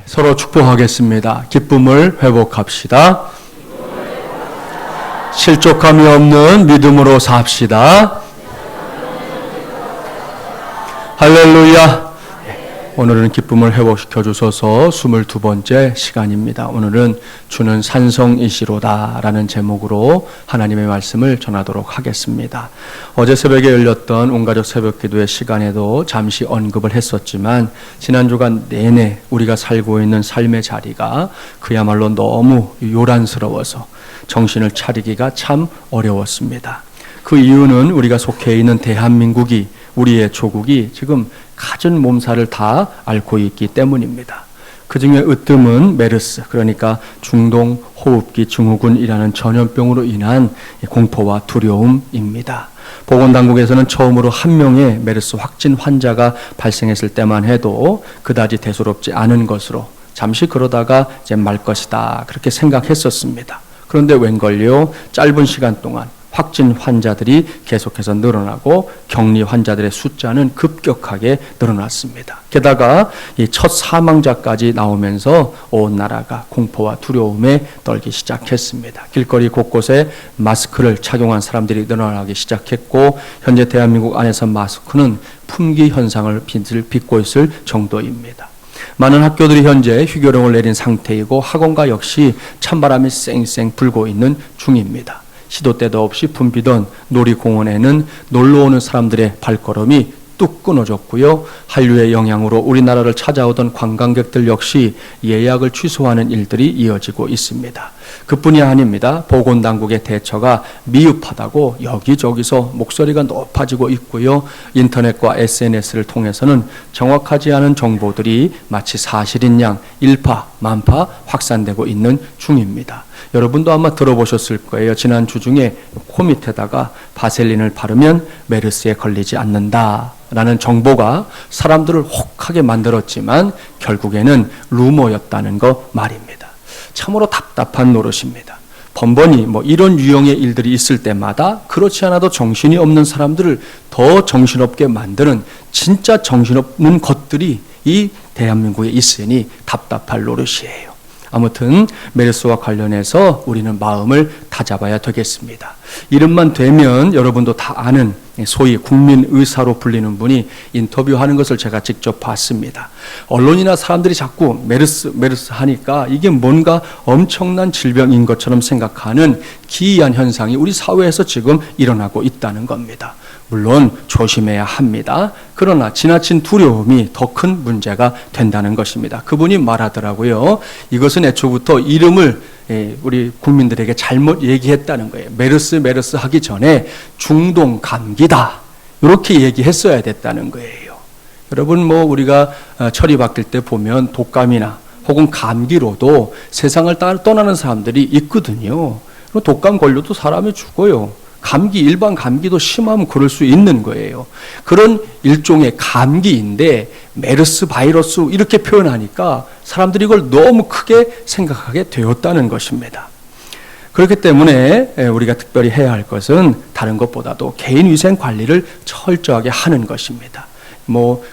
서로 축복하겠습니다. 기쁨을 회복합시다. 실족함이 없는 믿음으로 삽시다. 할렐루야. 오늘은 기쁨을 회복시켜 주소서 22번째 시간입니다. 오늘은 주는 산성이시로다 라는 제목으로 하나님의 말씀을 전하도록 하겠습니다. 어제 새벽에 열렸던 온가족 새벽기도의 시간에도 잠시 언급을 했었지만 지난 주간 내내 우리가 살고 있는 삶의 자리가 그야말로 너무 요란스러워서 정신을 차리기가 참 어려웠습니다. 그 이유는 우리가 속해 있는 대한민국이, 우리의 조국이 지금 갖은 몸살을 다 앓고 있기 때문입니다. 그 중에 으뜸은 메르스, 그러니까 중동 호흡기 증후군이라는 전염병으로 인한 공포와 두려움입니다. 보건당국에서는 처음으로 한 명의 메르스 확진 환자가 발생했을 때만 해도 그다지 대수롭지 않은 것으로 잠시 그러다가 이제 말 것이다 그렇게 생각했었습니다. 그런데 웬걸요, 짧은 시간 동안 확진 환자들이 계속해서 늘어나고 격리 환자들의 숫자는 급격하게 늘어났습니다. 게다가 이 첫 사망자까지 나오면서 온 나라가 공포와 두려움에 떨기 시작했습니다. 길거리 곳곳에 마스크를 착용한 사람들이 늘어나기 시작했고, 현재 대한민국 안에서 마스크는 품귀 현상을 빚고 있을 정도입니다. 많은 학교들이 현재 휴교령을 내린 상태이고 학원가 역시 찬바람이 쌩쌩 불고 있는 중입니다. 시도 때도 없이 붐비던 놀이공원에는 놀러오는 사람들의 발걸음이 뚝 끊어졌고요. 한류의 영향으로 우리나라를 찾아오던 관광객들 역시 예약을 취소하는 일들이 이어지고 있습니다. 그뿐이 아닙니다. 보건당국의 대처가 미흡하다고 여기저기서 목소리가 높아지고 있고요. 인터넷과 SNS를 통해서는 정확하지 않은 정보들이 마치 사실인 양 일파만파 확산되고 있는 중입니다. 여러분도 아마 들어보셨을 거예요. 지난 주 중에 코 밑에다가 바셀린을 바르면 메르스에 걸리지 않는다 라는 정보가 사람들을 혹하게 만들었지만 결국에는 루머였다는 거 말입니다. 참으로 답답한 노릇입니다. 번번이 이런 유형의 일들이 있을 때마다 그렇지 않아도 정신이 없는 사람들을 더 정신없게 만드는 진짜 정신없는 것들이 이 대한민국에 있으니 답답할 노릇이에요. 아무튼 메르스와 관련해서 우리는 마음을 다잡아야 되겠습니다. 이름만 되면 여러분도 다 아는 소위 국민의사로 불리는 분이 인터뷰하는 것을 제가 직접 봤습니다. 언론이나 사람들이 자꾸 메르스 하니까 이게 뭔가 엄청난 질병인 것처럼 생각하는 기이한 현상이 우리 사회에서 지금 일어나고 있다는 겁니다. 물론 조심해야 합니다. 그러나 지나친 두려움이 더 큰 문제가 된다는 것입니다. 그분이 말하더라고요. 이것은 애초부터 이름을 우리 국민들에게 잘못 얘기했다는 거예요. 메르스 하기 전에 중동 감기다 이렇게 얘기했어야 됐다는 거예요. 여러분 우리가 철이 바뀔 때 보면 독감이나 혹은 감기로도 세상을 떠나는 사람들이 있거든요. 독감 걸려도 사람이 죽어요. 일반 감기도 심하면 그럴 수 있는 거예요. 그런 일종의 감기인데 메르스 바이러스 이렇게 표현하니까 사람들이 이걸 너무 크게 생각하게 되었다는 것입니다. 그렇기 때문에 우리가 특별히 해야 할 것은 다른 것보다도 개인위생 관리를 철저하게 하는 것입니다.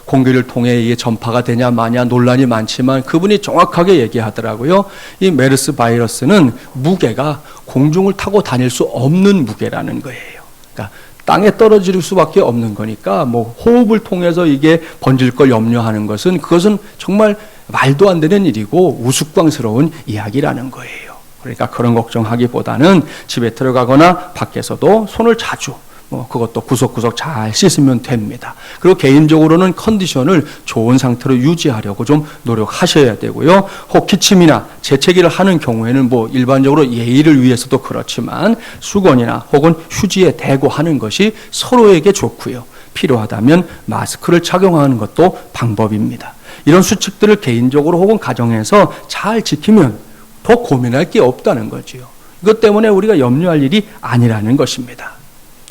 공기를 통해 이게 전파가 되냐 마냐 논란이 많지만 그분이 정확하게 얘기하더라고요. 이 메르스 바이러스는 무게가 공중을 타고 다닐 수 없는 무게라는 거예요. 그러니까 땅에 떨어질 수밖에 없는 거니까 호흡을 통해서 이게 번질 걸 염려하는 그것은 정말 말도 안 되는 일이고 우스꽝스러운 이야기라는 거예요. 그러니까 그런 걱정하기보다는 집에 들어가거나 밖에서도 손을 자주 그것도 구석구석 잘 씻으면 됩니다. 그리고 개인적으로는 컨디션을 좋은 상태로 유지하려고 좀 노력하셔야 되고요. 혹 기침이나 재채기를 하는 경우에는 일반적으로 예의를 위해서도 그렇지만 수건이나 혹은 휴지에 대고 하는 것이 서로에게 좋고요. 필요하다면 마스크를 착용하는 것도 방법입니다. 이런 수칙들을 개인적으로 혹은 가정에서 잘 지키면 더 고민할 게 없다는 거지요. 이것 때문에 우리가 염려할 일이 아니라는 것입니다.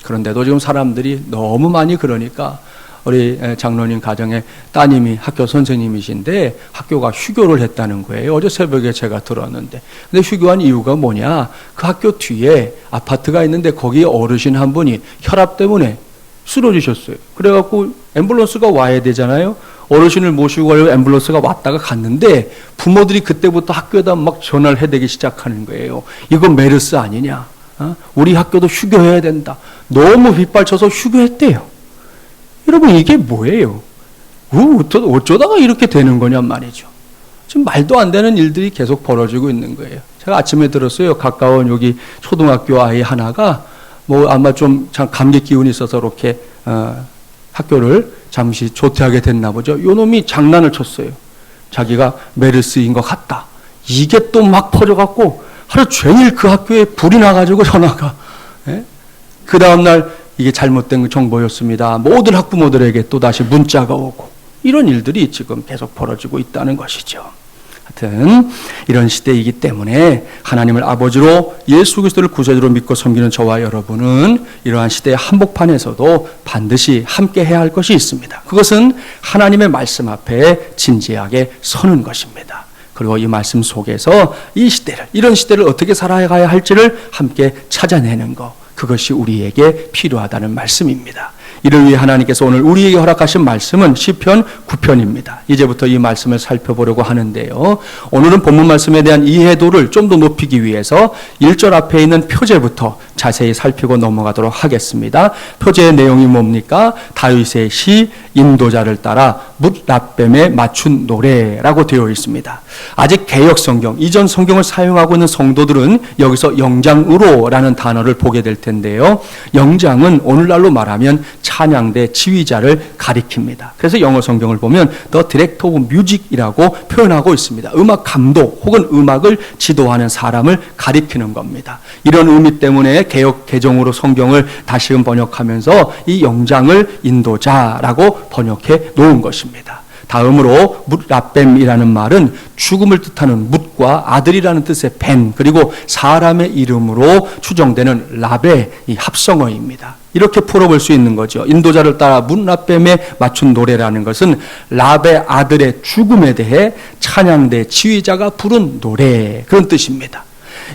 그런데도 지금 사람들이 너무 많이 그러니까 우리 장로님 가정에 따님이 학교 선생님이신데 학교가 휴교를 했다는 거예요. 어제 새벽에 제가 들었는데. 근데 휴교한 이유가 뭐냐? 그 학교 뒤에 아파트가 있는데 거기에 어르신 한 분이 혈압 때문에 쓰러지셨어요. 그래갖고 앰뷸런스가 와야 되잖아요. 어르신을 모시고 가려고 앰뷸런스가 왔다가 갔는데 부모들이 그때부터 학교에다 막 전화를 해대기 시작하는 거예요. 이거 메르스 아니냐? 우리 학교도 휴교해야 된다. 너무 빗발쳐서 휴교했대요. 여러분 이게 뭐예요? 어쩌다가 이렇게 되는 거냔 말이죠. 지금 말도 안 되는 일들이 계속 벌어지고 있는 거예요. 제가 아침에 들었어요. 가까운 여기 초등학교 아이 하나가 뭐 아마 좀 감기 기운이 있어서 이렇게 학교를 잠시 조퇴하게 됐나 보죠. 요 놈이 장난을 쳤어요. 자기가 메르스인 것 같다. 이게 또 막 퍼져갖고 하루 종일 그 학교에 불이 나가지고 전화가. 그 다음날 이게 잘못된 정보였습니다. 모든 학부모들에게 또다시 문자가 오고 이런 일들이 지금 계속 벌어지고 있다는 것이죠. 하여튼 이런 시대이기 때문에 하나님을 아버지로 예수 그리스도를 구세주로 믿고 섬기는 저와 여러분은 이러한 시대의 한복판에서도 반드시 함께 해야 할 것이 있습니다. 그것은 하나님의 말씀 앞에 진지하게 서는 것입니다. 그리고 이 말씀 속에서 이 시대를, 이런 시대를 어떻게 살아가야 할지를 함께 찾아내는 것, 그것이 우리에게 필요하다는 말씀입니다. 이를 위해 하나님께서 오늘 우리에게 허락하신 말씀은 시편 9편입니다. 이제부터 이 말씀을 살펴보려고 하는데요. 오늘은 본문 말씀에 대한 이해도를 좀 더 높이기 위해서 1절 앞에 있는 표제부터 자세히 살피고 넘어가도록 하겠습니다. 표제의 내용이 뭡니까? 다윗의 시 인도자를 따라 뭇라뱀에 맞춘 노래라고 되어 있습니다. 아직 개역 성경, 이전 성경을 사용하고 있는 성도들은 여기서 영장으로라는 단어를 보게 될 텐데요. 영장은 오늘날로 말하면 찬양대 지휘자를 가리킵니다. 그래서 영어 성경을 보면 The Director of Music이라고 표현하고 있습니다. 음악 감독 혹은 음악을 지도하는 사람을 가리키는 겁니다. 이런 의미 때문에 개역 개정으로 성경을 다시금 번역하면서 이 영장을 인도자라고 번역해 놓은 것입니다. 다음으로 뭇라뱀이라는 말은 죽음을 뜻하는 뭇과 아들이라는 뜻의 벤, 그리고 사람의 이름으로 추정되는 라베, 이 합성어입니다. 이렇게 풀어볼 수 있는 거죠. 인도자를 따라 뭇라뱀에 맞춘 노래라는 것은 라베 아들의 죽음에 대해 찬양대 지휘자가 부른 노래, 그런 뜻입니다.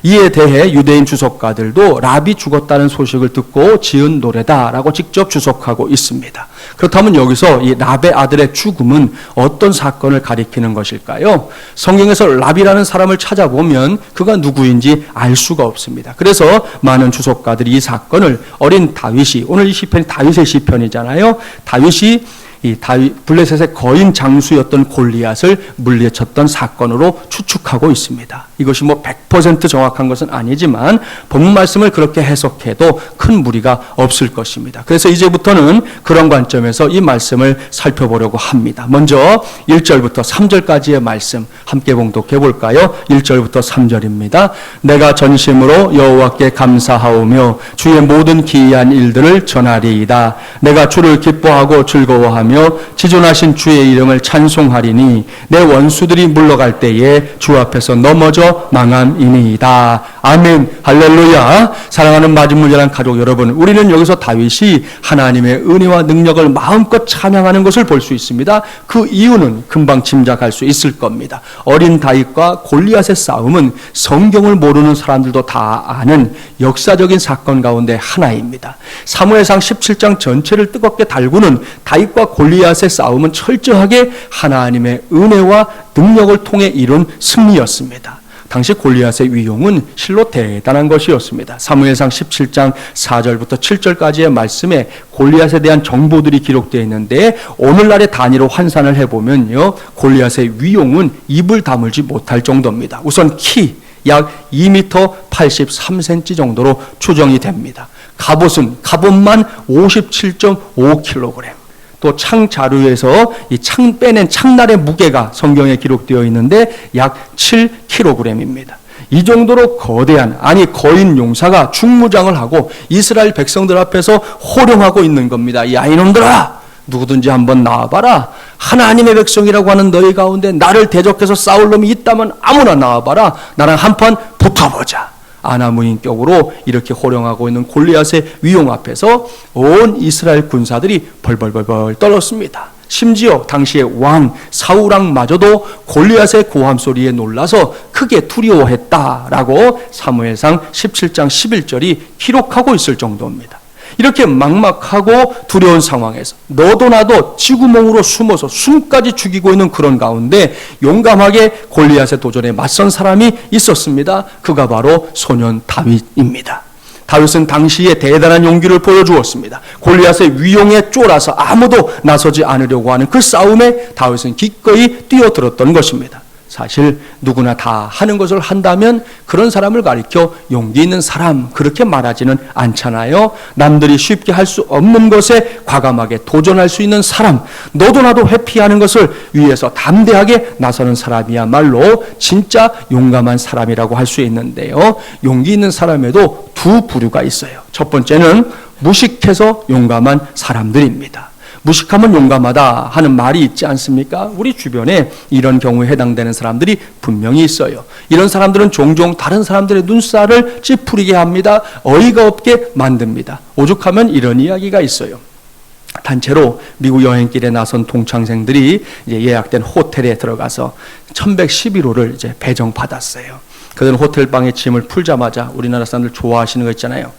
이에 대해 유대인 주석가들도 랍이 죽었다는 소식을 듣고 지은 노래다라고 직접 주석하고 있습니다. 그렇다면 여기서 이 랍의 아들의 죽음은 어떤 사건을 가리키는 것일까요? 성경에서 랍이라는 사람을 찾아보면 그가 누구인지 알 수가 없습니다. 그래서 많은 주석가들이 이 사건을 어린 다윗이, 오늘 이 시편이 다윗의 시편이잖아요. 다윗이 이 블레셋의 거인 장수였던 골리앗을 물리쳤던 사건으로 추측하고 있습니다. 이것이 뭐 100% 정확한 것은 아니지만 본문 말씀을 그렇게 해석해도 큰 무리가 없을 것입니다. 그래서 이제부터는 그런 관점에서 이 말씀을 살펴보려고 합니다. 먼저 1절부터 3절까지의 말씀 함께 봉독해 볼까요? 1절부터 3절입니다. 내가 전심으로 여호와께 감사하오며 주의 모든 기이한 일들을 전하리이다. 내가 주를 기뻐하고 즐거워하며 지존하신 주의 이름을 찬송하리니 내 원수들이 물러갈 때에 주 앞에서 넘어져 망함이니이다. 아멘. 할렐루야. 사랑하는 마지못이란 가족 여러분, 우리는 여기서 다윗이 하나님의 은혜와 능력을 마음껏 찬양하는 것을 볼 수 있습니다. 그 이유는 금방 짐작할 수 있을 겁니다. 어린 다윗과 골리앗의 싸움은 성경을 모르는 사람들도 다 아는 역사적인 사건 가운데 하나입니다. 사무엘상 17장 전체를 뜨겁게 달구는 다윗과 골리앗의 싸움은 철저하게 하나님의 은혜와 능력을 통해 이룬 승리였습니다. 당시 골리앗의 위용은 실로 대단한 것이었습니다. 사무엘상 17장 4절부터 7절까지의 말씀에 골리앗에 대한 정보들이 기록되어 있는데 오늘날의 단위로 환산을 해보면요, 골리앗의 위용은 입을 다물지 못할 정도입니다. 우선 키 약 2m 83cm 정도로 추정이 됩니다. 갑옷만 57.5kg. 또 창자루에서 이 창 빼낸 창날의 무게가 성경에 기록되어 있는데 약 7kg입니다. 이 정도로 거대한, 아니 거인 용사가 중무장을 하고 이스라엘 백성들 앞에서 호령하고 있는 겁니다. 야 이놈들아, 누구든지 한번 나와봐라. 하나님의 백성이라고 하는 너희 가운데 나를 대적해서 싸울 놈이 있다면 아무나 나와봐라. 나랑 한판 붙어보자. 아나무인격으로 이렇게 호령하고 있는 골리앗의 위용 앞에서 온 이스라엘 군사들이 벌벌벌벌 떨었습니다. 심지어 당시의 왕 사울왕마저도 골리앗의 고함 소리에 놀라서 크게 두려워했다라고 사무엘상 17장 11절이 기록하고 있을 정도입니다. 이렇게 막막하고 두려운 상황에서 너도 나도 쥐구멍으로 숨어서 숨까지 죽이고 있는 그런 가운데 용감하게 골리앗의 도전에 맞선 사람이 있었습니다. 그가 바로 소년 다윗입니다. 다윗은 당시에 대단한 용기를 보여주었습니다. 골리앗의 위용에 쫄아서 아무도 나서지 않으려고 하는 그 싸움에 다윗은 기꺼이 뛰어들었던 것입니다. 사실 누구나 다 하는 것을 한다면 그런 사람을 가리켜 용기 있는 사람 그렇게 말하지는 않잖아요. 남들이 쉽게 할 수 없는 것에 과감하게 도전할 수 있는 사람, 너도 나도 회피하는 것을 위해서 담대하게 나서는 사람이야말로 진짜 용감한 사람이라고 할 수 있는데요. 용기 있는 사람에도 두 부류가 있어요. 첫 번째는 무식해서 용감한 사람들입니다. 무식하면 용감하다 하는 말이 있지 않습니까? 우리 주변에 이런 경우에 해당되는 사람들이 분명히 있어요. 이런 사람들은 종종 다른 사람들의 눈살을 찌푸리게 합니다. 어이가 없게 만듭니다. 오죽하면 이런 이야기가 있어요. 단체로 미국 여행길에 나선 동창생들이 이제 예약된 호텔에 들어가서 1111호를 이제 배정받았어요. 그들은 호텔방에 짐을 풀자마자 우리나라 사람들 좋아하시는 거 있잖아요.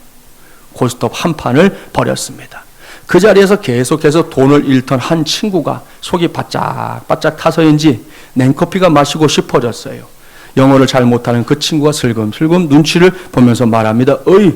고스톱 한 판을 버렸습니다. 그 자리에서 계속해서 돈을 잃던 한 친구가 속이 바짝바짝 타서인지 냉커피가 마시고 싶어졌어요. 영어를 잘 못하는 그 친구가 슬금슬금 눈치를 보면서 말합니다. 어이,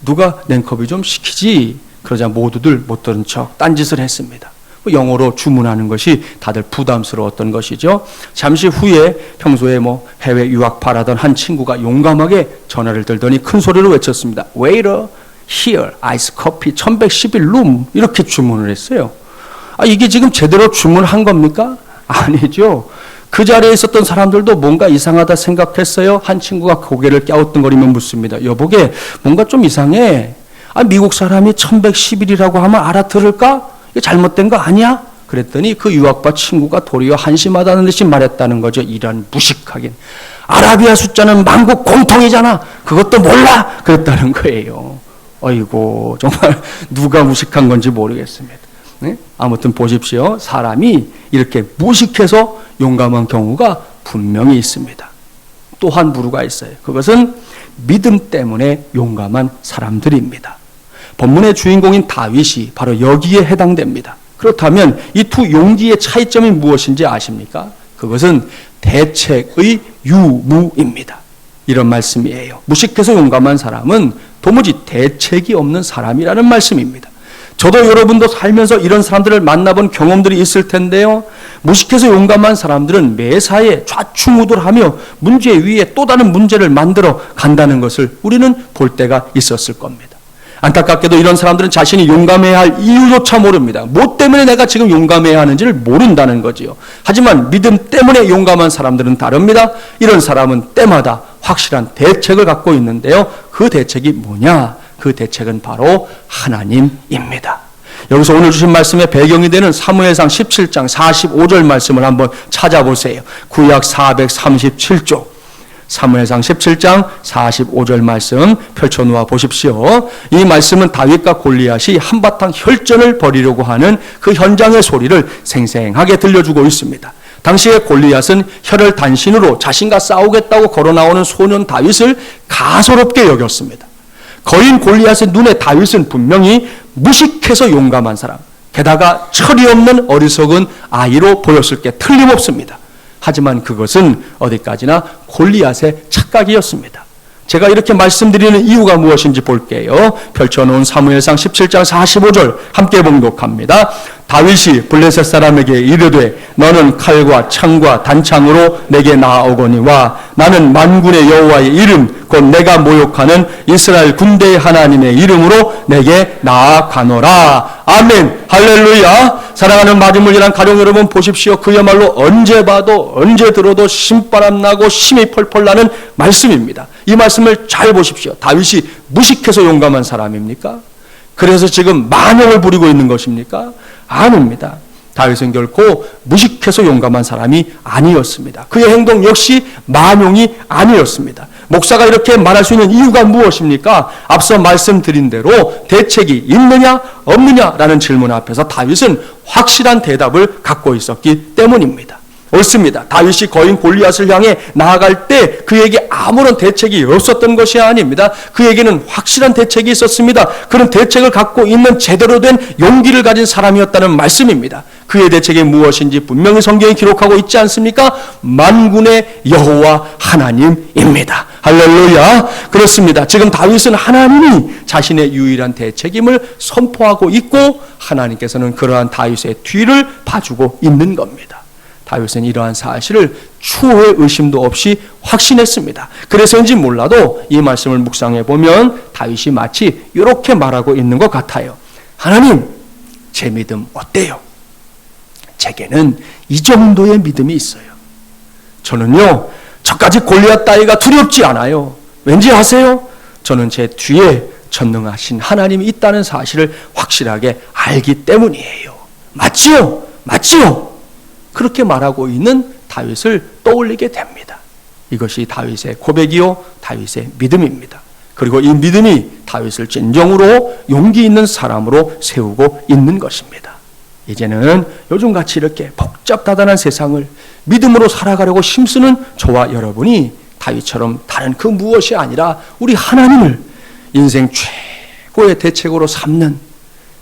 누가 냉커피 좀 시키지? 그러자 모두들 못 들은 척 딴짓을 했습니다. 영어로 주문하는 것이 다들 부담스러웠던 것이죠. 잠시 후에 평소에 해외 유학파라던 한 친구가 용감하게 전화를 들더니 큰 소리로 외쳤습니다. Waiter, here, ice coffee 1111룸 이렇게 주문을 했어요. 이게 지금 제대로 주문한 겁니까? 아니죠. 그 자리에 있었던 사람들도 뭔가 이상하다 생각했어요. 한 친구가 고개를 갸우뚱거리며 묻습니다. 여보게 뭔가 좀 이상해. 미국 사람이 1111이라고 하면 알아들을까? 이게 잘못된 거 아니야? 그랬더니 그 유학파 친구가 도리어 한심하다는 듯이 말했다는 거죠. 이런 무식하긴. 아라비아 숫자는 만국 공통이잖아. 그것도 몰라? 그랬다는 거예요. 어이고 정말 누가 무식한 건지 모르겠습니다. 네? 아무튼 보십시오. 사람이 이렇게 무식해서 용감한 경우가 분명히 있습니다. 또 한 부류가 있어요. 그것은 믿음 때문에 용감한 사람들입니다. 본문의 주인공인 다윗이 바로 여기에 해당됩니다. 그렇다면 이 두 용기의 차이점이 무엇인지 아십니까? 그것은 대책의 유무입니다. 이런 말씀이에요. 무식해서 용감한 사람은 도무지 대책이 없는 사람이라는 말씀입니다. 저도 여러분도 살면서 이런 사람들을 만나본 경험들이 있을 텐데요. 무식해서 용감한 사람들은 매사에 좌충우돌하며 문제 위에 또 다른 문제를 만들어 간다는 것을 우리는 볼 때가 있었을 겁니다. 안타깝게도 이런 사람들은 자신이 용감해야 할 이유조차 모릅니다. 뭐 때문에 내가 지금 용감해야 하는지를 모른다는 거지요. 하지만 믿음 때문에 용감한 사람들은 다릅니다. 이런 사람은 때마다 확실한 대책을 갖고 있는데요. 그 대책이 뭐냐? 그 대책은 바로 하나님입니다. 여기서 오늘 주신 말씀의 배경이 되는 사무엘상 17장 45절 말씀을 한번 찾아보세요. 구약 437쪽. 사무엘상 17장 45절 말씀 펼쳐놓아 보십시오. 이 말씀은 다윗과 골리앗이 한바탕 혈전을 벌이려고 하는 그 현장의 소리를 생생하게 들려주고 있습니다. 당시에 골리앗은 혈을 단신으로 자신과 싸우겠다고 걸어나오는 소년 다윗을 가소롭게 여겼습니다. 거인 골리앗의 눈에 다윗은 분명히 무식해서 용감한 사람, 게다가 철이 없는 어리석은 아이로 보였을 게 틀림없습니다. 하지만 그것은 어디까지나 골리앗의 착각이었습니다. 제가 이렇게 말씀드리는 이유가 무엇인지 볼게요. 펼쳐놓은 사무엘상 17장 45절 함께 봉독합니다. 다윗이 블레셋 사람에게 이르되 너는 칼과 창과 단창으로 내게 나아오거니와 나는 만군의 여호와의 이름 곧 내가 모욕하는 이스라엘 군대의 하나님의 이름으로 내게 나아가노라. 아멘. 할렐루야. 사랑하는 마지물이란 가족 여러분 보십시오. 그야말로 언제 봐도 언제 들어도 신바람 나고 힘이 펄펄 나는 말씀입니다. 이 말씀을 잘 보십시오. 다윗이 무식해서 용감한 사람입니까? 그래서 지금 만용을 부리고 있는 것입니까? 아닙니다. 다윗은 결코 무식해서 용감한 사람이 아니었습니다. 그의 행동 역시 만용이 아니었습니다. 목사가 이렇게 말할 수 있는 이유가 무엇입니까? 앞서 말씀드린 대로 대책이 있느냐 없느냐라는 질문 앞에서 다윗은 확실한 대답을 갖고 있었기 때문입니다. 옳습니다. 다윗이 거인 골리앗을 향해 나아갈 때 그에게 아무런 대책이 없었던 것이 아닙니다. 그에게는 확실한 대책이 있었습니다. 그런 대책을 갖고 있는 제대로 된 용기를 가진 사람이었다는 말씀입니다. 그의 대책이 무엇인지 분명히 성경에 기록하고 있지 않습니까? 만군의 여호와 하나님입니다. 할렐루야. 그렇습니다. 지금 다윗은 하나님이 자신의 유일한 대책임을 선포하고 있고 하나님께서는 그러한 다윗의 뒤를 봐주고 있는 겁니다. 다윗은 이러한 사실을 추호의 의심도 없이 확신했습니다. 그래서인지 몰라도 이 말씀을 묵상해 보면 다윗이 마치 이렇게 말하고 있는 것 같아요. 하나님, 제 믿음 어때요? 제게는 이 정도의 믿음이 있어요. 저는요, 저까지 골리앗 따위가 두렵지 않아요. 왠지 아세요? 저는 제 뒤에 전능하신 하나님이 있다는 사실을 확실하게 알기 때문이에요. 맞지요? 맞지요? 그렇게 말하고 있는 다윗을 떠올리게 됩니다. 이것이 다윗의 고백이요, 다윗의 믿음입니다. 그리고 이 믿음이 다윗을 진정으로 용기 있는 사람으로 세우고 있는 것입니다. 이제는 요즘같이 이렇게 복잡다단한 세상을 믿음으로 살아가려고 힘쓰는 저와 여러분이 다윗처럼 다른 그 무엇이 아니라 우리 하나님을 인생 최고의 대책으로 삼는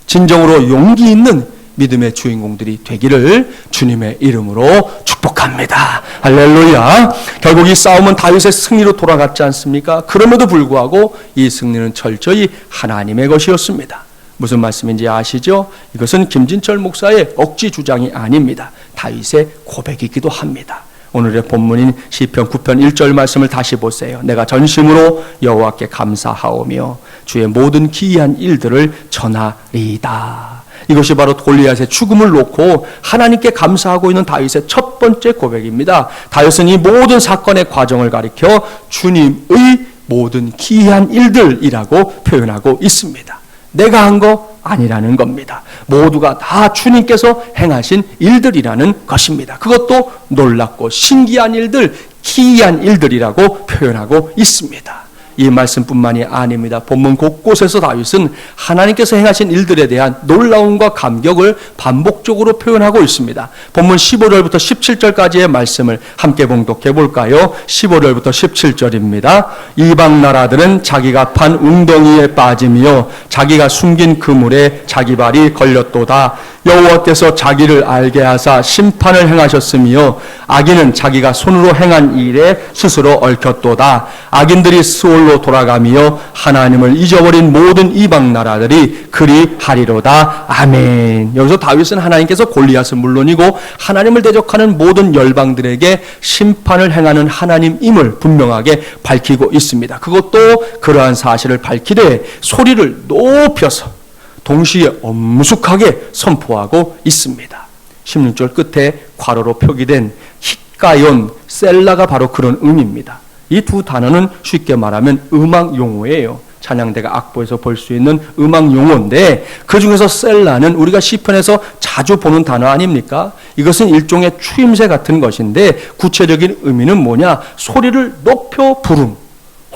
진정으로 용기 있는 믿음의 주인공들이 되기를 주님의 이름으로 축복합니다. 할렐루야. 결국 이 싸움은 다윗의 승리로 돌아갔지 않습니까? 그럼에도 불구하고 이 승리는 철저히 하나님의 것이었습니다. 무슨 말씀인지 아시죠? 이것은 김진철 목사의 억지 주장이 아닙니다. 다윗의 고백이기도 합니다. 오늘의 본문인 시편 9편 1절 말씀을 다시 보세요. 내가 전심으로 여호와께 감사하오며 주의 모든 기이한 일들을 전하리이다. 이것이 바로 골리앗의 죽음을 놓고 하나님께 감사하고 있는 다윗의 첫 번째 고백입니다. 다윗은 이 모든 사건의 과정을 가리켜 주님의 모든 기이한 일들이라고 표현하고 있습니다. 내가 한 거 아니라는 겁니다. 모두가 다 주님께서 행하신 일들이라는 것입니다. 그것도 놀랍고 신기한 일들, 기이한 일들이라고 표현하고 있습니다. 이 말씀뿐만이 아닙니다. 본문 곳곳에서 다윗은 하나님께서 행하신 일들에 대한 놀라움과 감격을 반복적으로 표현하고 있습니다. 본문 15절부터 17절까지의 말씀을 함께 봉독해 볼까요? 15절부터 17절입니다. 이방 나라들은 자기가 판 웅덩이에 빠지며 자기가 숨긴 그물에 자기 발이 걸렸도다. 여호와께서 자기를 알게 하사 심판을 행하셨으며 악인은 자기가 손으로 행한 일에 스스로 얽혔도다. 악인들이 스올로 돌아가며 하나님을 잊어버린 모든 이방 나라들이 그리하리로다. 아멘. 여기서 다윗은 하나님께서 골리앗은 물론이고 하나님을 대적하는 모든 열방들에게 심판을 행하는 하나님임을 분명하게 밝히고 있습니다. 그것도 그러한 사실을 밝히되 소리를 높여서 동시에 엄숙하게 선포하고 있습니다. 16절 끝에 괄호로 표기된 히가yon, 셀라가 바로 그런 의미입니다. 이 두 단어는 쉽게 말하면 음악 용어예요. 찬양대가 악보에서 볼 수 있는 음악 용어인데 그 중에서 셀라는 우리가 시편에서 자주 보는 단어 아닙니까? 이것은 일종의 추임새 같은 것인데 구체적인 의미는 뭐냐? 소리를 높여 부름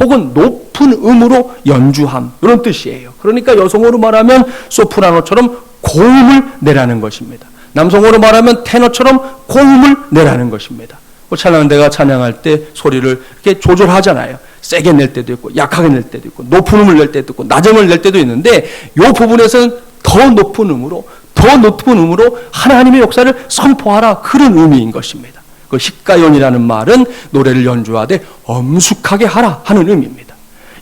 혹은 높은 음으로 연주함 이런 뜻이에요. 그러니까 여성어로 말하면 소프라노처럼 고음을 내라는 것입니다. 남성어로 말하면 테너처럼 고음을 내라는 것입니다. 찬양대가 찬양할 때 소리를 이렇게 조절하잖아요. 세게 낼 때도 있고 약하게 낼 때도 있고 높은 음을 낼 때도 있고 낮은 음을 낼 때도 있는데 이 부분에서는 더 높은 음으로 하나님의 역사를 선포하라 그런 의미인 것입니다. 그 히가연이라는 말은 노래를 연주하되 엄숙하게 하라 하는 의미입니다.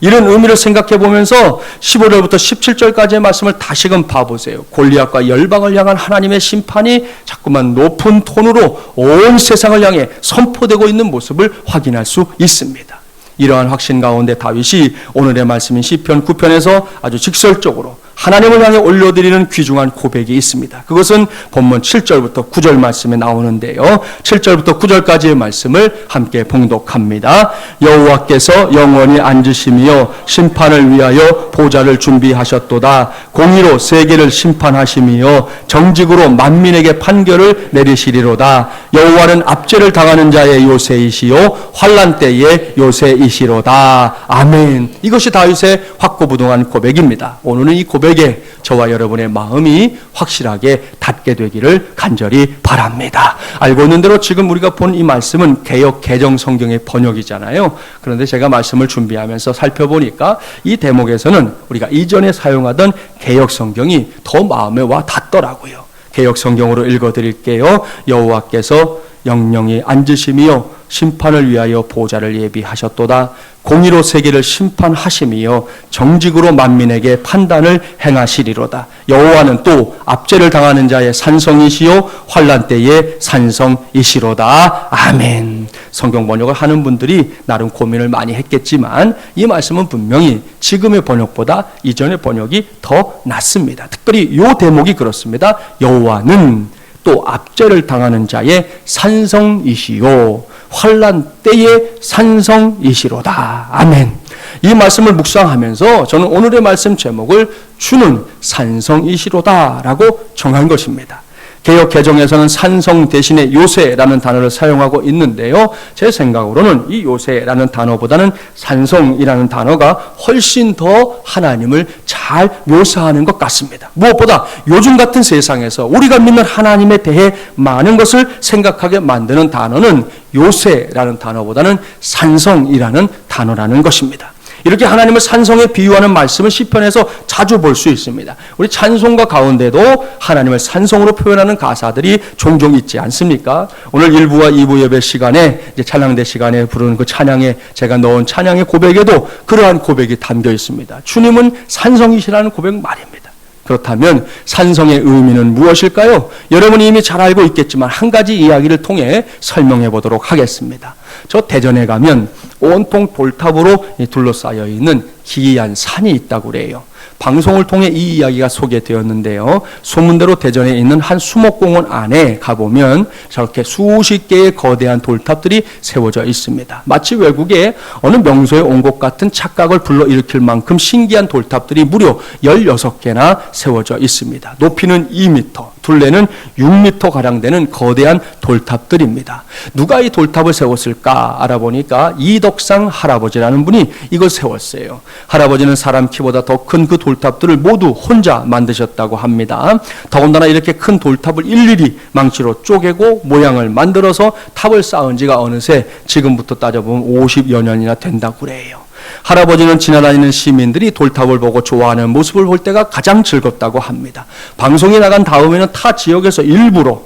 이런 의미를 생각해 보면서 15절부터 17절까지의 말씀을 다시금 봐보세요. 골리앗과 열방을 향한 하나님의 심판이 자꾸만 높은 톤으로 온 세상을 향해 선포되고 있는 모습을 확인할 수 있습니다. 이러한 확신 가운데 다윗이 오늘의 말씀인 시편 9편에서 아주 직설적으로 하나님을 향해 올려드리는 귀중한 고백이 있습니다. 그것은 본문 7절부터 9절 말씀에 나오는데요. 7절부터 9절까지의 말씀을 함께 봉독합니다. 여호와께서 영원히 앉으시며 심판을 위하여 보좌를 준비하셨도다. 공의로 세계를 심판하시며 정직으로 만민에게 판결을 내리시리로다. 여호와는 압제를 당하는 자의 요새이시요 환난 때의 요새이시로다. 아멘. 이것이 다윗의 확고부동한 고백입니다. 오늘은 이 고백 말씀에게 저와 여러분의 마음이 확실하게 닿게 되기를 간절히 바랍니다. 알고 있는 대로 지금 우리가 본 이 말씀은 개역 개정 성경의 번역이잖아요. 그런데 제가 말씀을 준비하면서 살펴보니까 이 대목에서는 우리가 이전에 사용하던 개역 성경이 더 마음에 와 닿더라고요. 개역 성경으로 읽어드릴게요. 여호와께서 영영이 앉으심이요 심판을 위하여 보좌를 예비하셨도다. 공의로 세계를 심판하심이요 정직으로 만민에게 판단을 행하시리로다. 여호와는 또 압제를 당하는 자의 산성이시요 환난 때의 산성이시로다. 아멘. 성경 번역을 하는 분들이 나름 고민을 많이 했겠지만 이 말씀은 분명히 지금의 번역보다 이전의 번역이 더 낫습니다. 특별히 이 대목이 그렇습니다. 여호와는 또 압제를 당하는 자의 산성이시요 환난 때의 산성이시로다. 아멘. 이 말씀을 묵상하면서 저는 오늘의 말씀 제목을 주는 산성이시로다라고 정한 것입니다. 개역 개정에서는 산성 대신에 요새라는 단어를 사용하고 있는데요. 제 생각으로는 이 요새라는 단어보다는 산성이라는 단어가 훨씬 더 하나님을 잘 묘사하는 것 같습니다. 무엇보다 요즘 같은 세상에서 우리가 믿는 하나님에 대해 많은 것을 생각하게 만드는 단어는 요새라는 단어보다는 산성이라는 단어라는 것입니다. 이렇게 하나님을 산성에 비유하는 말씀을 시편에서 자주 볼 수 있습니다. 우리 찬송가 가운데도 하나님을 산성으로 표현하는 가사들이 종종 있지 않습니까? 오늘 1부와 2부 예배 시간에 이제 찬양대 시간에 부르는 그 찬양에 제가 넣은 찬양의 고백에도 그러한 고백이 담겨 있습니다. 주님은 산성이시라는 고백 말입니다. 그렇다면 산성의 의미는 무엇일까요? 여러분이 이미 잘 알고 있겠지만 한 가지 이야기를 통해 설명해 보도록 하겠습니다. 저 대전에 가면 온통 돌탑으로 둘러싸여 있는 기이한 산이 있다고 그래요. 방송을 통해 이 이야기가 소개되었는데요. 소문대로 대전에 있는 한 수목공원 안에 가보면 저렇게 수십 개의 거대한 돌탑들이 세워져 있습니다. 마치 외국에 어느 명소에 온 것 같은 착각을 불러일으킬 만큼 신기한 돌탑들이 무려 16개나 세워져 있습니다. 높이는 2m, 둘레는 6m가량 되는 거대한 돌탑들입니다. 누가 이 돌탑을 세웠을까 알아보니까 이덕상 할아버지라는 분이 이걸 세웠어요. 할아버지는 사람 키보다 더 큰 그 돌탑들을 모두 혼자 만드셨다고 합니다. 더군다나 이렇게 큰 돌탑을 일일이 망치로 쪼개고 모양을 만들어서 탑을 쌓은 지가 어느새 지금부터 따져보면 50여 년이나 된다고 그래요. 할아버지는 지나다니는 시민들이 돌탑을 보고 좋아하는 모습을 볼 때가 가장 즐겁다고 합니다. 방송이 나간 다음에는 타 지역에서 일부러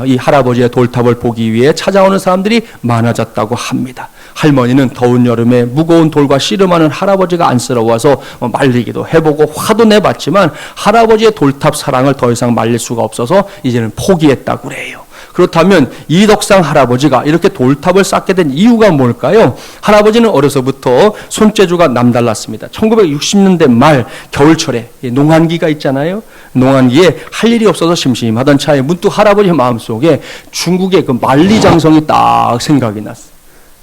이 할아버지의 돌탑을 보기 위해 찾아오는 사람들이 많아졌다고 합니다. 할머니는 더운 여름에 무거운 돌과 씨름하는 할아버지가 안쓰러워서 말리기도 해보고 화도 내봤지만 할아버지의 돌탑 사랑을 더 이상 말릴 수가 없어서 이제는 포기했다고 그래요. 그렇다면 이덕상 할아버지가 이렇게 돌탑을 쌓게 된 이유가 뭘까요? 할아버지는 어려서부터 손재주가 남달랐습니다. 1960년대 말 겨울철에 농한기가 있잖아요. 농한기에 할 일이 없어서 심심하던 차에 문득 할아버지 마음속에 중국의 그 만리장성이 딱 생각이 났어요.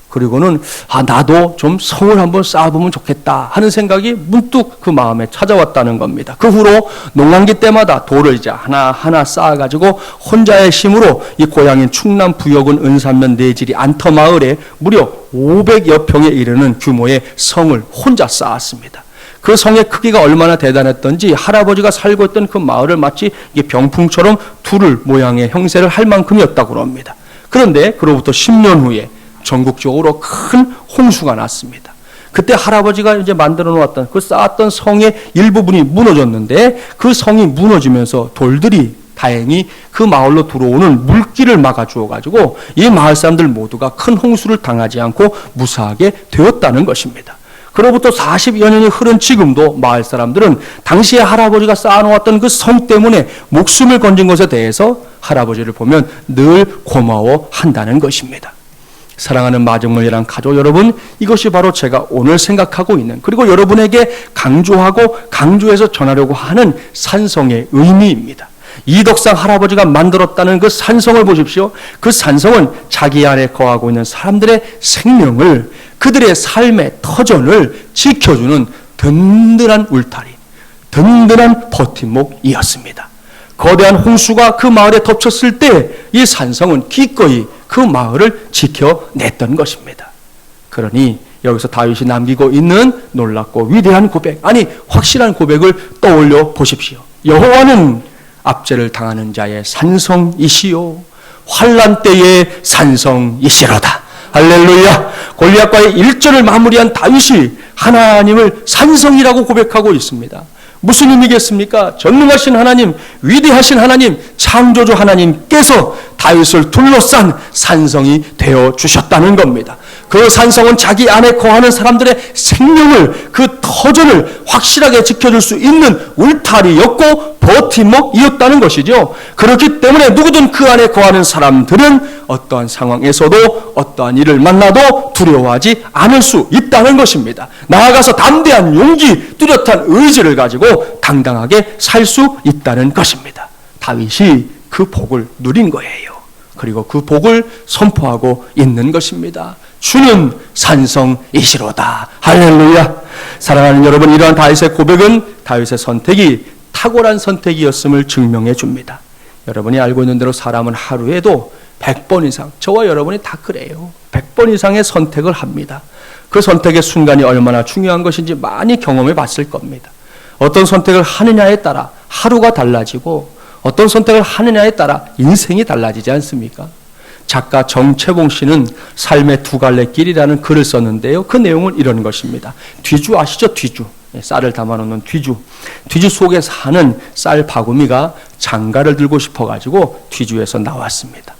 그리고는 나도 좀 성을 한번 쌓아보면 좋겠다 하는 생각이 문득 그 마음에 찾아왔다는 겁니다. 그 후로 농한기 때마다 돌을 이제 하나하나 쌓아가지고 혼자의 힘으로 이 고향인 충남 부여군 은산면 내지리 안터 마을에 무려 500여 평에 이르는 규모의 성을 혼자 쌓았습니다. 그 성의 크기가 얼마나 대단했던지 할아버지가 살고 있던 그 마을을 마치 병풍처럼 두를 모양의 형세를 할 만큼이었다고 합니다. 그런데 그로부터 10년 후에 전국적으로 큰 홍수가 났습니다. 그때 할아버지가 이제 만들어 놓았던 그 쌓았던 성의 일부분이 무너졌는데 그 성이 무너지면서 돌들이 다행히 그 마을로 들어오는 물길을 막아주어 가지고 이 마을 사람들 모두가 큰 홍수를 당하지 않고 무사하게 되었다는 것입니다. 그로부터 40여 년이 흐른 지금도 마을 사람들은 당시에 할아버지가 쌓아놓았던 그 성 때문에 목숨을 건진 것에 대해서 할아버지를 보면 늘 고마워한다는 것입니다. 사랑하는 마중물이란 가족 여러분, 이것이 바로 제가 오늘 생각하고 있는, 그리고 여러분에게 강조하고 강조해서 전하려고 하는 산성의 의미입니다. 이덕상 할아버지가 만들었다는 그 산성을 보십시오. 그 산성은 자기 안에 거하고 있는 사람들의 생명을, 그들의 삶의 터전을 지켜주는 든든한 울타리, 든든한 버팀목이었습니다. 거대한 홍수가 그 마을에 덮쳤을 때 이 산성은 기꺼이 그 마을을 지켜냈던 것입니다. 그러니 여기서 다윗이 남기고 있는 놀랍고 위대한 고백, 아니 확실한 고백을 떠올려 보십시오. 여호와는 압제를 당하는 자의 산성이시요 환난 때의 산성이시로다. 할렐루야. 골리앗과의 1절을 마무리한 다윗이 하나님을 산성이라고 고백하고 있습니다. 무슨 의미겠습니까? 전능하신 하나님, 위대하신 하나님, 창조주 하나님께서 다윗을 둘러싼 산성이 되어 주셨다는 겁니다. 그 산성은 자기 안에 거하는 사람들의 생명을, 그 터전을 확실하게 지켜줄 수 있는 울타리였고 버팀목이었다는 것이죠. 그렇기 때문에 누구든 그 안에 거하는 사람들은 어떠한 상황에서도 어떠한 일을 만나도 두려워하지 않을 수 있다는 것입니다. 나아가서 담대한 용기, 뚜렷한 의지를 가지고 당당하게 살 수 있다는 것입니다. 다윗이 그 복을 누린 거예요. 그리고 그 복을 선포하고 있는 것입니다. 주는 산성이시로다. 할렐루야. 사랑하는 여러분, 이러한 다윗의 고백은 다윗의 선택이 탁월한 선택이었음을 증명해 줍니다. 여러분이 알고 있는 대로 사람은 하루에도 100번 이상, 저와 여러분이 다 그래요. 100번 이상의 선택을 합니다. 그 선택의 순간이 얼마나 중요한 것인지 많이 경험해 봤을 겁니다. 어떤 선택을 하느냐에 따라 하루가 달라지고 어떤 선택을 하느냐에 따라 인생이 달라지지 않습니까? 작가 정채봉 씨는 삶의 두 갈래 길이라는 글을 썼는데요. 그 내용은 이런 것입니다. 뒤주 아시죠? 뒤주. 쌀을 담아놓는 뒤주. 뒤주 속에 사는 쌀 바구미가 장가를 들고 싶어가지고 뒤주에서 나왔습니다.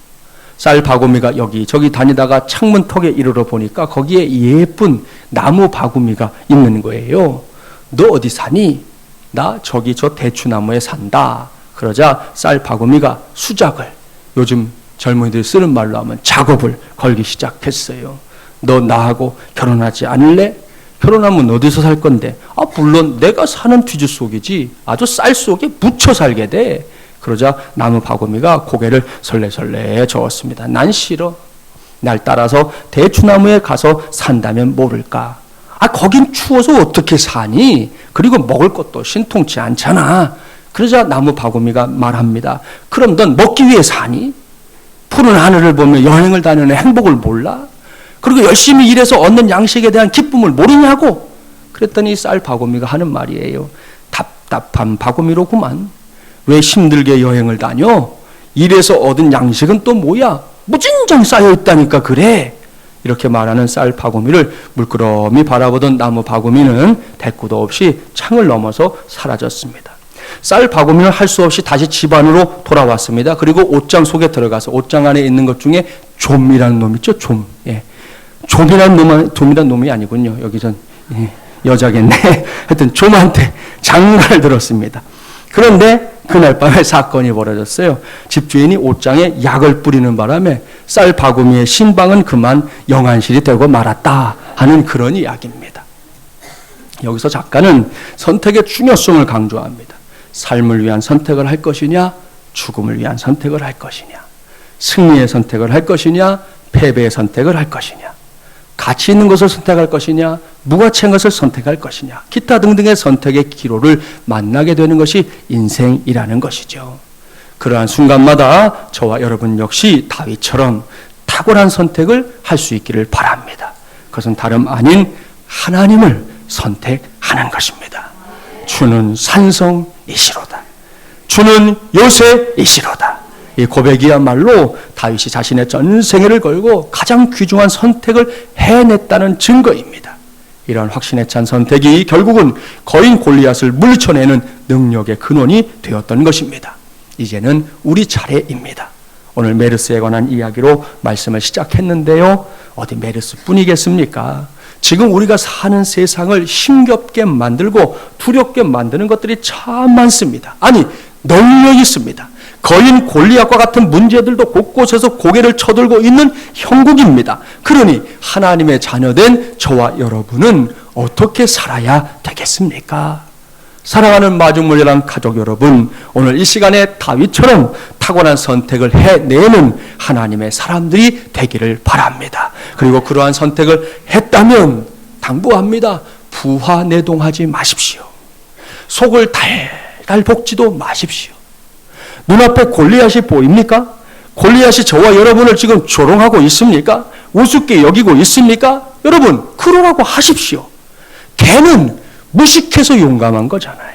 쌀 바구미가 여기저기 다니다가 창문턱에 이르러 보니까 거기에 예쁜 나무 바구미가 있는 거예요. 너 어디 사니? 나 저기 저 대추나무에 산다. 그러자 쌀 바구미가 수작을, 요즘 젊은이들이 쓰는 말로 하면 작업을 걸기 시작했어요. 너 나하고 결혼하지 않을래? 결혼하면 어디서 살 건데? 물론 내가 사는 뒤주 속이지 아주 쌀 속에 묻혀 살게 돼. 그러자 나무 바구미가 고개를 설레설레 저었습니다. 난 싫어. 날 따라서 대추나무에 가서 산다면 모를까. 거긴 추워서 어떻게 사니? 그리고 먹을 것도 신통치 않잖아. 그러자 나무 바구미가 말합니다. 그럼 넌 먹기 위해 사니? 푸른 하늘을 보며 여행을 다니는 행복을 몰라? 그리고 열심히 일해서 얻는 양식에 대한 기쁨을 모르냐고? 그랬더니 쌀 바구미가 하는 말이에요. 답답한 바구미로구만. 왜 힘들게 여행을 다녀? 일해서 얻은 양식은 또 뭐야? 무진장 쌓여있다니까 그래. 이렇게 말하는 쌀 바구미를 물끄러미 바라보던 나무 바구미는 대꾸도 없이 창을 넘어서 사라졌습니다. 쌀 바구미는 할 수 없이 다시 집 안으로 돌아왔습니다. 그리고 옷장 속에 들어가서 옷장 안에 있는 것 중에 좀이라는 놈 있죠? 좀. 예. 좀이란 놈이 아니군요. 여기 전 여자겠네. 하여튼 좀한테 장난을 들었습니다. 그런데 그날 밤에 사건이 벌어졌어요. 집주인이 옷장에 약을 뿌리는 바람에 쌀 바구미의 신방은 그만 영안실이 되고 말았다 하는 그런 이야기입니다. 여기서 작가는 선택의 중요성을 강조합니다. 삶을 위한 선택을 할 것이냐, 죽음을 위한 선택을 할 것이냐, 승리의 선택을 할 것이냐, 패배의 선택을 할 것이냐, 가치 있는 것을 선택할 것이냐, 무가치한 것을 선택할 것이냐, 기타 등등의 선택의 기로를 만나게 되는 것이 인생이라는 것이죠. 그러한 순간마다 저와 여러분 역시 다윗처럼 탁월한 선택을 할 수 있기를 바랍니다. 그것은 다름 아닌 하나님을 선택하는 것입니다. 주는 산성이시로다. 주는 요새이시로다. 이 고백이야말로 다윗이 자신의 전생애를 걸고 가장 귀중한 선택을 해냈다는 증거입니다. 이러한 확신에 찬 선택이 결국은 거인 골리앗을 물리쳐내는 능력의 근원이 되었던 것입니다. 이제는 우리 차례입니다. 오늘 메르스에 관한 이야기로 말씀을 시작했는데요. 어디 메르스뿐이겠습니까? 지금 우리가 사는 세상을 힘겹게 만들고 두렵게 만드는 것들이 참 많습니다. 아니, 널려 있습니다. 거인 골리앗과 같은 문제들도 곳곳에서 고개를 쳐들고 있는 형국입니다. 그러니 하나님의 자녀된 저와 여러분은 어떻게 살아야 되겠습니까? 사랑하는 마중물이랑 가족 여러분, 오늘 이 시간에 다윗처럼 탁월한 선택을 해내는 하나님의 사람들이 되기를 바랍니다. 그리고 그러한 선택을 했다면 당부합니다. 부하내동하지 마십시오. 속을 달달 볶지도 마십시오. 눈앞에 골리앗이 보입니까? 골리앗이 저와 여러분을 지금 조롱하고 있습니까? 우습게 여기고 있습니까? 여러분, 그러라고 하십시오. 걔는 무식해서 용감한 거잖아요.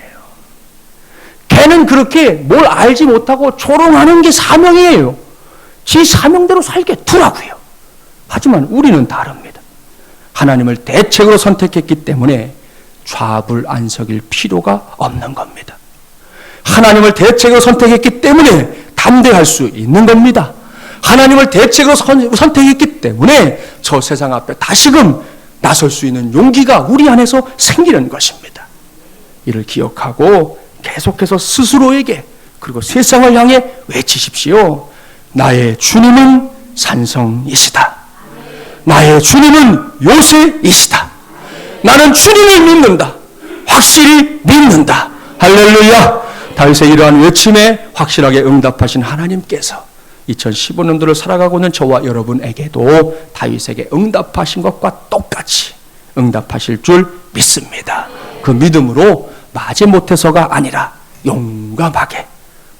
걔는 그렇게 뭘 알지 못하고 조롱하는 게 사명이에요. 지 사명대로 살게 두라고요. 하지만 우리는 다릅니다. 하나님을 대책으로 선택했기 때문에 좌불안석일 필요가 없는 겁니다. 하나님을 대책으로 선택했기 때문에 담대할 수 있는 겁니다. 하나님을 대책으로 선택했기 때문에 저 세상 앞에 다시금 나설 수 있는 용기가 우리 안에서 생기는 것입니다. 이를 기억하고 계속해서 스스로에게 그리고 세상을 향해 외치십시오. 나의 주님은 산성이시다. 나의 주님은 요새이시다. 나는 주님을 믿는다. 확실히 믿는다. 할렐루야. 다윗의 이러한 외침에 확실하게 응답하신 하나님께서 2015년도를 살아가고 있는 저와 여러분에게도 다윗에게 응답하신 것과 똑같이 응답하실 줄 믿습니다. 그 믿음으로 마지못해서가 아니라 용감하게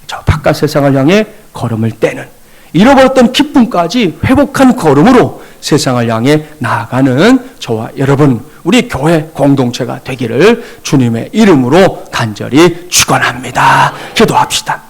저 바깥 세상을 향해 걸음을 떼는, 잃어버렸던 기쁨까지 회복한 걸음으로 세상을 향해 나아가는 저와 여러분, 우리 교회 공동체가 되기를 주님의 이름으로 간절히 축원합니다. 기도합시다.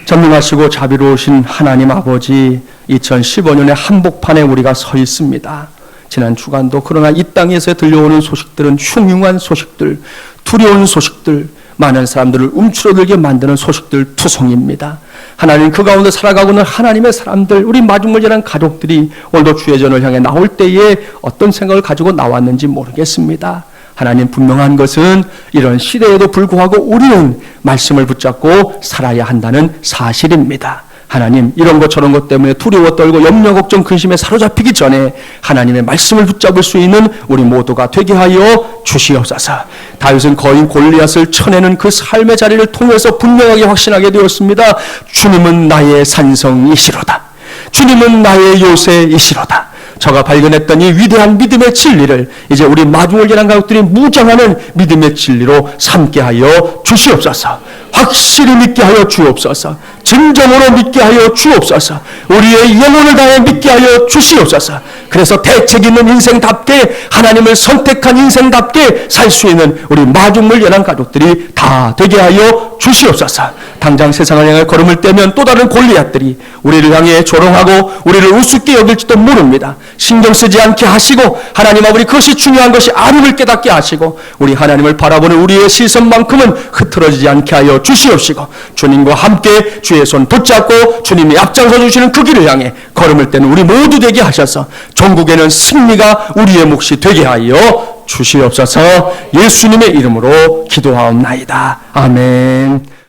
전능하시고 자비로우신 하나님 아버지, 2015년의 한복판에 우리가 서 있습니다. 지난 주간도 그러나 이 땅에서 들려오는 소식들은 흉흉한 소식들, 두려운 소식들, 많은 사람들을 움츠러들게 만드는 소식들 투성입니다. 하나님, 그 가운데 살아가고 있는 하나님의 사람들, 우리 마중물이라는 가족들이 오늘도 주의 전을 향해 나올 때에 어떤 생각을 가지고 나왔는지 모르겠습니다. 하나님, 분명한 것은 이런 시대에도 불구하고 우리는 말씀을 붙잡고 살아야 한다는 사실입니다. 하나님, 이런 것 저런 것 때문에 두려워 떨고 염려 걱정 근심에 사로잡히기 전에 하나님의 말씀을 붙잡을 수 있는 우리 모두가 되게 하여 주시옵소서. 다윗은 거인 골리앗을 쳐내는 그 삶의 자리를 통해서 분명하게 확신하게 되었습니다. 주님은 나의 산성이시로다. 주님은 나의 요새이시로다. 저가 발견했던 이 위대한 믿음의 진리를 이제 우리 마중을계란 가족들이 무장하는 믿음의 진리로 삼게 하여 주시옵소서. 확실히 믿게 하여 주옵소서. 진정으로 믿게 하여 주옵소서. 우리의 영혼을 다해 믿게 하여 주시옵소서. 그래서 대책 있는 인생답게, 하나님을 선택한 인생답게 살 수 있는 우리 마중물연한 가족들이 다 되게 하여 주시옵소서. 당장 세상을 향해 걸음을 떼면 또 다른 골리앗들이 우리를 향해 조롱하고 우리를 우습게 여길지도 모릅니다. 신경 쓰지 않게 하시고, 하나님 아버지, 그것이 중요한 것이 아님을 깨닫게 하시고, 우리 하나님을 바라보는 우리의 시선만큼은 흐트러지지 않게 하여 주시옵시고, 주님과 함께 주의 손 붙잡고 주님이 앞장서 주시는 그 길을 향해 걸음을 떼는 우리 모두 되게 하셔서 전국에는 승리가 우리의 몫이 되게 하여 주시옵소서. 예수님의 이름으로 기도하옵나이다. 아멘.